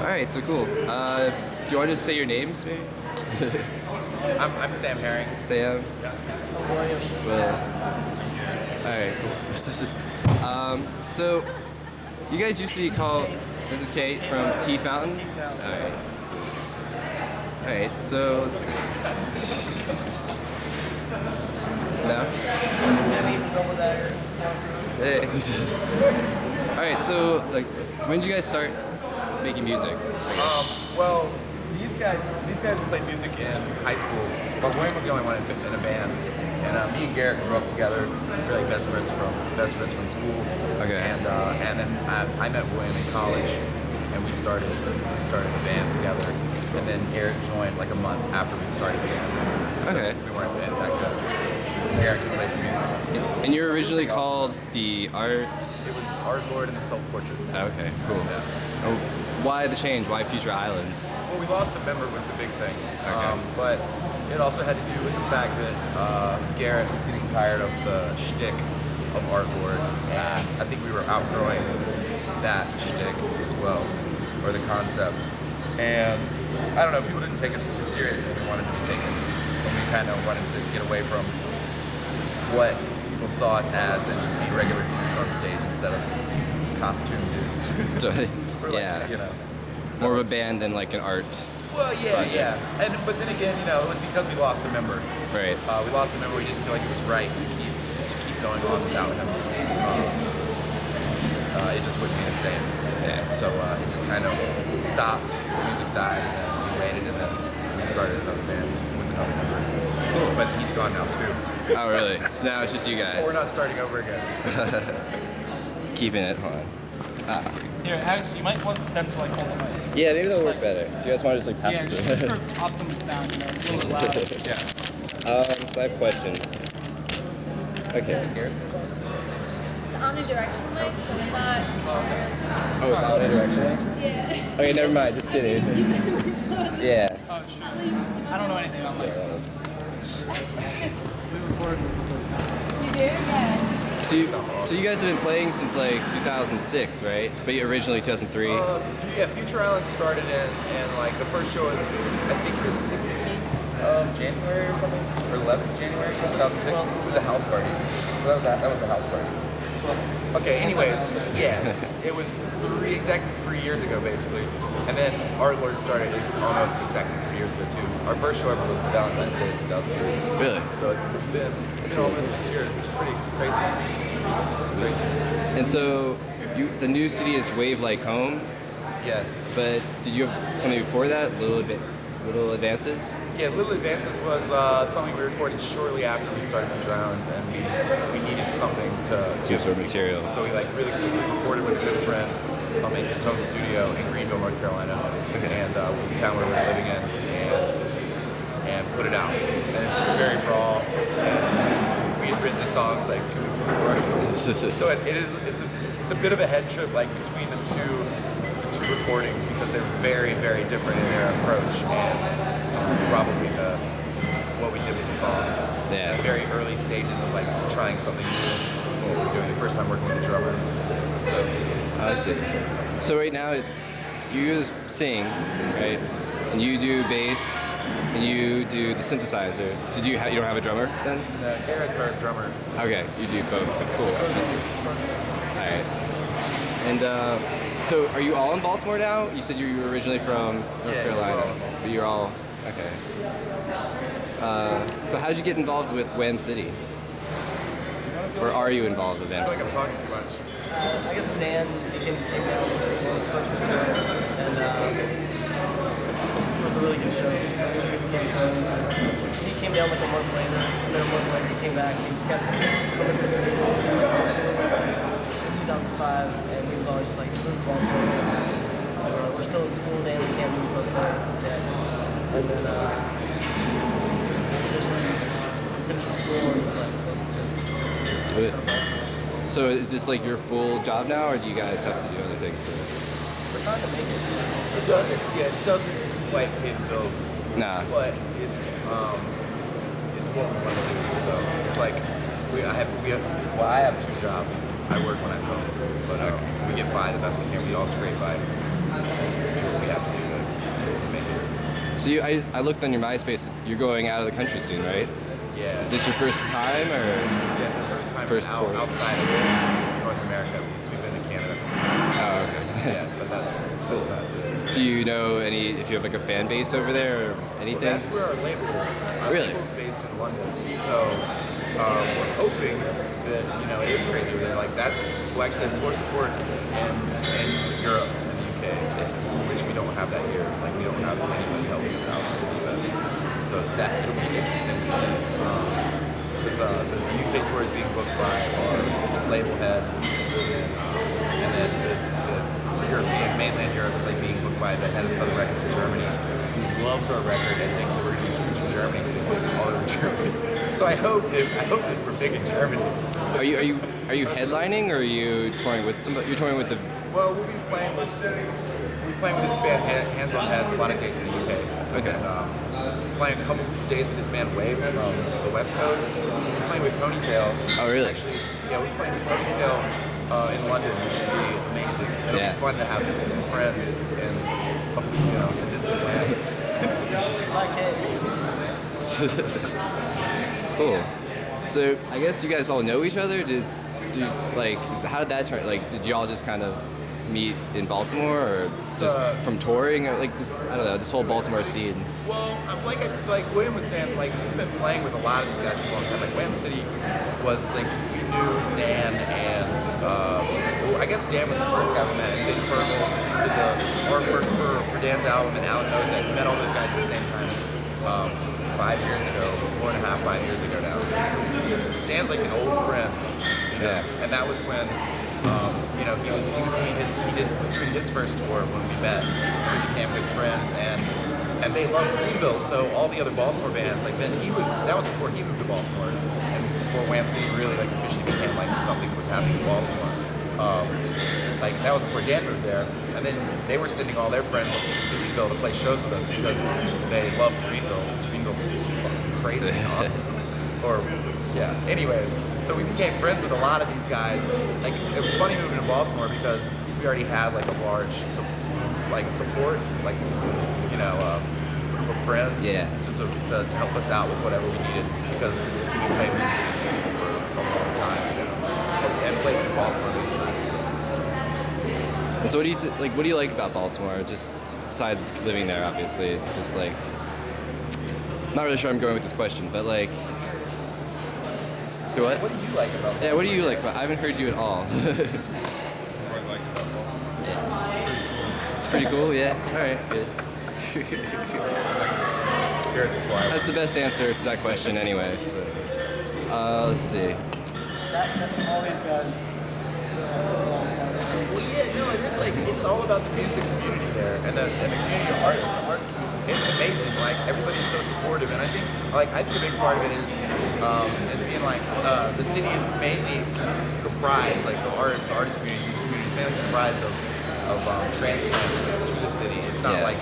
right, so cool. Do you want to just say your names, maybe? I'm Sam Herring. Sam. Yeah. Will. All right, cool. So you guys used to be called. This is Kate from Teeth Mountain. Teeth Mountain. All right. All right. So let's see. No. Denny from Double Dagger. Hey. All right. So like, when did you guys start making music? Well, these guys played music in high school, but William was the only one in a band. And me and Garrett grew up together, really best friends from school. Okay. And then I met William in college, and we started the band together. And then Garrett joined like a month after we started the band. Okay. We weren't in back then. Garrett could play some music. And you were originally called the Art. It was Art Lord and the Self Portraits. Okay. Cool. Yeah. Oh, why the change? Why Future Islands? Well, we lost a member was the big thing. Okay. But it also had to do with the fact that Garrett was getting tired of the shtick of Art Lord. And I think we were outgrowing that shtick as well, or the concept. And I don't know, people didn't take us as serious as we wanted to be taken. And we kind of wanted to get away from what people saw us as and just be regular dudes on stage instead of costume dudes. Or like, Yeah. you know. More of a band than like an art. Well, yeah, project. yeah. But then again, you know, it was because we lost a member. Right. We lost a member. We didn't feel like it was right to keep going on without him. It just wouldn't be the same. Yeah. So it just kind of stopped. The music died, and then we waited, and then we started another band with another member. Cool. But he's gone now too. Oh, really? So now it's just you guys. But we're not starting over again. Just keeping it. Hold on. Ah. Here, Alex, you might want them to like hold the mic. Yeah, maybe that'll Just work like- better. Do you guys want to just like pass Yeah, it just to for optimum sound, you know, it's a little loud. Yeah. So I have questions. Okay. It's omnidirectional mic, so it's not. Oh, it's omnidirectional? Yeah. Okay, never mind. Just kidding. Yeah. Oh, sure. I don't know anything about Yeah, mic. that works. We recorded with You do? Yeah. So you guys have been playing since like 2006, right? But originally 2003. Yeah, Future Island started in like the first show was I think the 16th of January or something, or 11th January 2006. It was a house party. That was a house party. Okay, anyways, yes, it was exactly 3 years ago basically, and then Art Lord started almost exactly 3 years ago too. Our first show ever was Valentine's Day 2003. Really? So it's been almost 6 years, which is pretty crazy. And so the new CD is Wave Like Home, Yes. but did you have something before that? Little Advances? Yeah, Little Advances was something we recorded shortly after we started Future Islands, and we needed something to Sort of material. So we like really quickly recorded with a good friend in his home studio in Greenville, North Carolina, and the town where we were living in, and put it out. And it's very raw. And we had written the songs like 2 weeks before, so it's a bit of a head trip like between the two recordings because they're very, very different in their approach and probably what we did with the songs. Yeah. The very early stages of like trying something new. What we were doing the first time working with a drummer. So I see. So right now you sing, right? And you do bass, and you do the synthesizer. So you don't have a drummer then? Garrett's our drummer. Okay, you do both. Cool. I see. All right. And so are you all in Baltimore now? You said you were originally from North Carolina, but you're all okay. So how did you get involved with Wham City? Or are you involved with I Wham feel like City? I'm talking too much. I guess Dan came down to his first tour, and it was a really good show. We became friends. He came down like a month later, and then a month later he came back. He just kept coming to the in 2005, and he was always just like, "Smooth Baltimore." We're still in school, Dan. We can't move up there yet. And then we finished with school, and it was like, let's just Do it. So is this like your full job now, or do you guys have to do other things too? We're trying to make it. It doesn't quite pay the bills. Nah. But it's what we want to do. So it's like I have 2 jobs. I work when I'm home, but we get by the best we can. We all scrape by. We do what we have to So I looked on your MySpace. You're going out of the country soon, right? Yeah. Is this your first time, or? Yeah, it's our first time tour. outside of North America. We've been to Canada. Oh, okay. Yeah, but that's not it. Do you know if you have like a fan base over there or anything? Well, that's where our label is. Our Really? label's based in London, so we're hoping that it is crazy over there. Like we'll actually have tour support in Europe and the UK, which we don't have that here. Like we don't have anybody helping us out in the US. So that it'll be interesting to see. Because the UK tour is being booked by our label head, and then the European mainland Europe is like being booked by the head of Southern Records in Germany, who loves our record and thinks that we're going to be huge in Germany, so he puts us all over Germany. So I hope that we're big in Germany. Are you headlining, or are you touring with somebody? You're touring with the. Well, we'll be playing with this band, Hands on Heads, a lot of dates in the UK. Okay. And, playing a couple days with this band Wave from the West Coast. We're playing with Ponytail. Oh, really? Actually, yeah, we're playing with Ponytail in London, which should be amazing. It'll be fun to have some friends in a distant land. Cool. So I guess you guys all know each other. How did that turn? Like, did you all just kind of meet in Baltimore, or just from touring, or like this, I don't know, this whole Baltimore scene? Well, like William was saying, like we've been playing with a lot of these guys for a long time. Like Wham City was like we knew Dan and I guess Dan was the first guy we met. And Vinny Fergal did the artwork for Dan's album, and Alan Ozek. We met all those guys at the same time 5 years ago, 4.5, 5 years ago now. So Dan's like an old friend, and that was when. He was doing his first tour when we met. We became good friends, and they loved Greenville. So all the other Baltimore bands, like that was before he moved to Baltimore, and before Wham City really like officially became like something that was happening in Baltimore. Like that was before Dan moved there, and then they were sending all their friends to Greenville to play shows with us because they loved Greenville. Greenville's fucking crazy and awesome. Anyways. So we became friends with a lot of these guys. Like it was funny moving to Baltimore because we already had like a large, support, group of friends, to help us out with whatever we needed because we played music with these people for a long time, and played in Baltimore many times. So what do you like about Baltimore? Just besides living there, obviously, it's just like. I'm not really sure I'm going with this question, but like. So what? What do you like about Baltimore? Yeah, what do you like about? I haven't heard you at all. It's pretty cool. Yeah. All right. Good. That's the best answer to that question, anyway. So, let's see. All these guys. It is like it's all about the music community there, and the community of art. It's amazing. Like everybody's so supportive, and I think a big part of it is being like the city is mainly comprised, like the artist community, music community is mainly comprised of transplants to the city. It's not like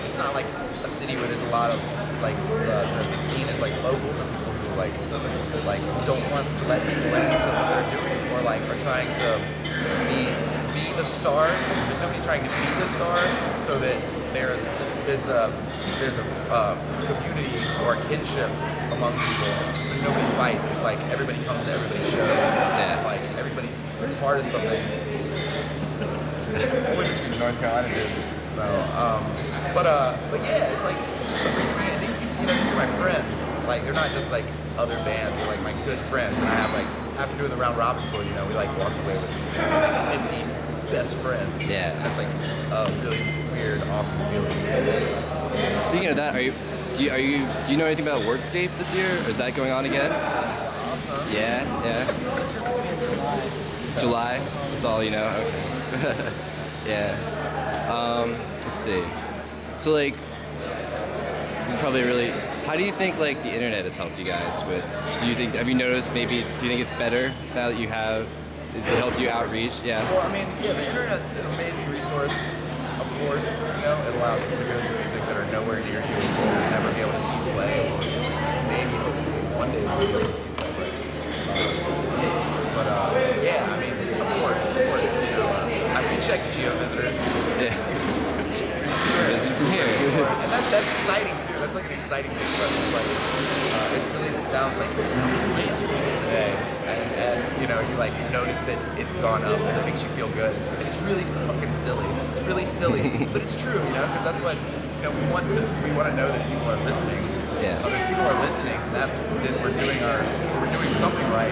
a city where there's a lot of like the scene is like locals or people who like don't want to let people into what they're doing, or like are trying to be the star. There's nobody trying to be the star, so that there's a community or a kinship among people. Nobody fights. It's like everybody comes to everybody's shows. Yeah. Like everybody's part of something. Between North Carolina dudes. But yeah, it's like these are my friends. Like they're not just like other bands. They're like my good friends. And I have after doing the round robin tour, we walked away with 50 best friends. Yeah. That's like a really weird, awesome feeling. Speaking of that, do you know anything about Wordscape this year? Or is that going on again? Awesome. Yeah. July. That's all you know. Okay. Yeah. Let's see. So like, this is probably really. How do you think like the internet has helped you guys with? Have you noticed do you think it's better now that you have? Has it helped you outreach? Yeah. Well, I mean, the internet's an amazing resource. Of course, it allows people to hear your music that are nowhere near you, and never be able to see you play, or maybe hopefully one day we'll be able to see you play. Yeah, I mean, of course. We check geovisitors. Yeah. From here. And that's exciting too. That's exciting thing for us is like, as silly as it sounds, like laser music today, and you know, you like notice that it's gone up, and it makes you feel good. And it's really fucking silly. It's really silly, but it's true, you know, because that's what we want to know that people are listening. Yeah. So if people are listening, that's then we're doing something right.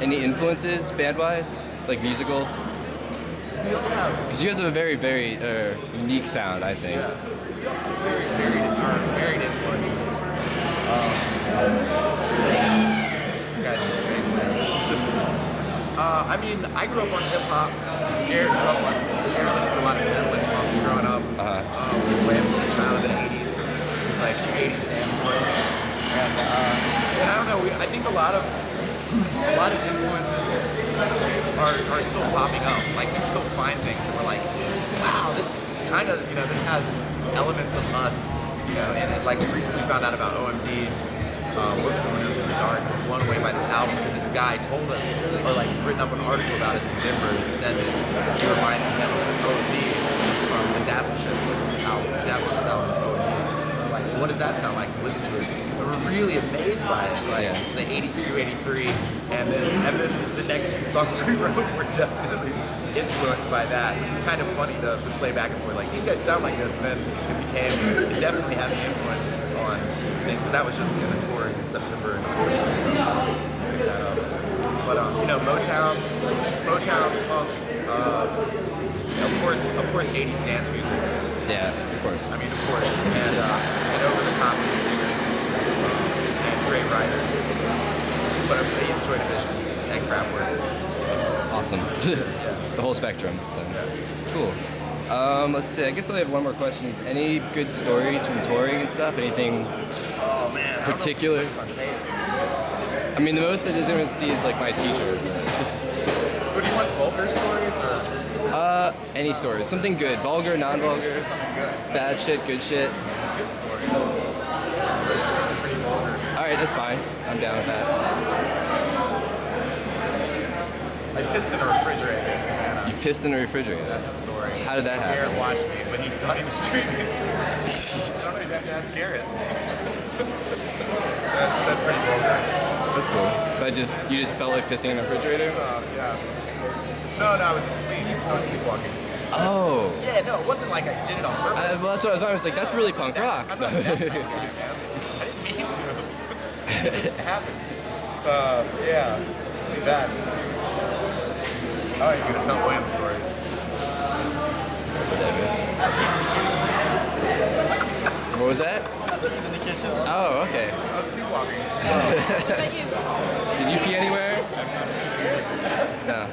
Any influences band-wise, like musical? We all have Because you guys have a very, very unique sound, I think. varied influences. Guys in space there. I mean, I grew up on hip hop. Garrett listened to a lot of metal and punk growing up. Ram was the child of the 80s. It was like 80s dance boy. And I don't know, I think a lot of influences are still popping up. Like we still find things that we're like, wow, this kind of, this has elements of us, and like we recently found out about OMD. Works for Maneuvers in the Dark, and we're blown away by this album because this guy told us, or like written up an article about us in Denver that said that he reminded him of OMD from the Dazzle Ships album, OMD. Like, what does that sound like? Listen to it. And we're really amazed by it. Like, it's the 82, 83, and then the next few songs we wrote were definitely influenced by that, which was kind of funny to play back and forth. Like, these guys sound like this, and then it definitely has an influence on things, because that was just the tour in September and October and stuff. Pick that up. But Motown, punk, of course 80s dance music. Yeah, of course. I mean, of course. And over the top lead singers and great writers. But I enjoy Division and Kraftwerk. Awesome. The whole spectrum. Cool. Let's see, I guess I have one more question. Any good stories from touring and stuff? Anything particular? I mean, the most that is going to see is like my teacher. But do you want vulgar stories or? Any stories. Something good. Vulgar, non-vulgar. Something good. Bad shit, good shit. It's a good story. Most stories are pretty vulgar. Alright, that's fine. I'm down with that. I pissed in a refrigerator in Savannah. You pissed in a refrigerator. That's a story. How did that happen? Garrett watched me, but he thought he was treating me. I don't know, you have to ask Garrett. That's pretty vulgar. That's cool. But you just felt like pissing in a refrigerator? Yeah. No, I was asleep. I was sleepwalking. Oh. Yeah, no, it wasn't like I did it on purpose. Well, that's what I was like, that's really punk rock. I'm not that type of guy, man. I didn't mean to. It just happened. Yeah. Like that. Oh, you're gonna tell William stories. What was that? In the kitchen. Oh, okay. I was sleepwalking. What about you? Did you pee anywhere? No.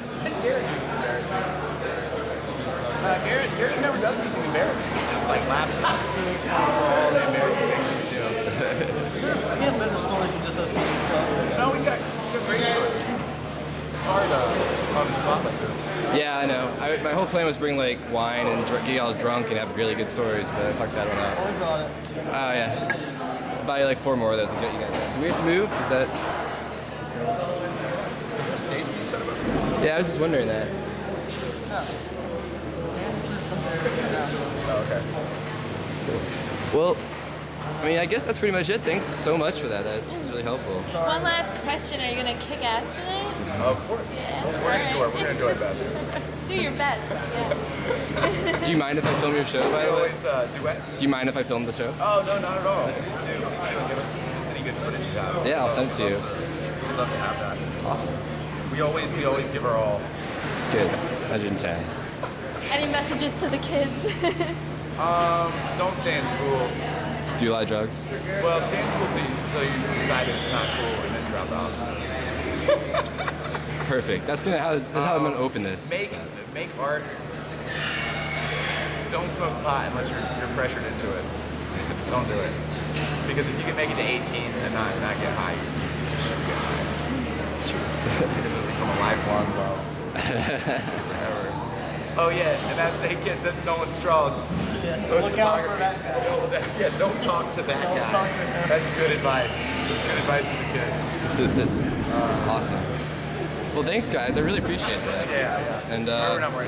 Garrett never does anything embarrassing. He just like laughs at us for all the embarrassing things he do. We have better stories than just us being stuff. No, we got great stories. It's hard on the spot like this. Yeah, I know. My whole plan was bring like wine and get y'all drunk and have really good stories, but I fucked that one up. Only brought it. Oh yeah. I'll buy like 4 more of those and get you guys. Do we have to move? Is that? Is there a stage being set up? Yeah, I was just wondering that. Oh, okay. Well, I mean, I guess that's pretty much it. Thanks so much for that. That was really helpful. One last question. Are you going to kick ass tonight? Of course. Yeah. We're gonna do our best. Do your best. Yeah. Do you mind if I film your show, by We the way? always do what? Do you mind if I film the show? Oh, no, not at all. Please do. Give us any good footage you have. Yeah, I'll send it to you. We'd love to have that. Awesome. We always give our all. Good. 110. Any messages to the kids? Don't stay in school. Do you like drugs? Well, stay in school till you decide that it's not cool and then drop out. Perfect. That's how I'm gonna open this. Make art. Don't smoke pot unless you're pressured into it. Don't do it. Because if you can make it to 18 and not get high, you just shouldn't get high. Because it'll become a lifelong love. Forever. Oh yeah, and that's, hey kids, that's Nolan Strauss. Look out for that guy. Yeah, don't talk to that guy. That's good advice. That's good advice for the kids. Awesome. Well, thanks, guys. I really appreciate that. Yeah. And Sorry we're not more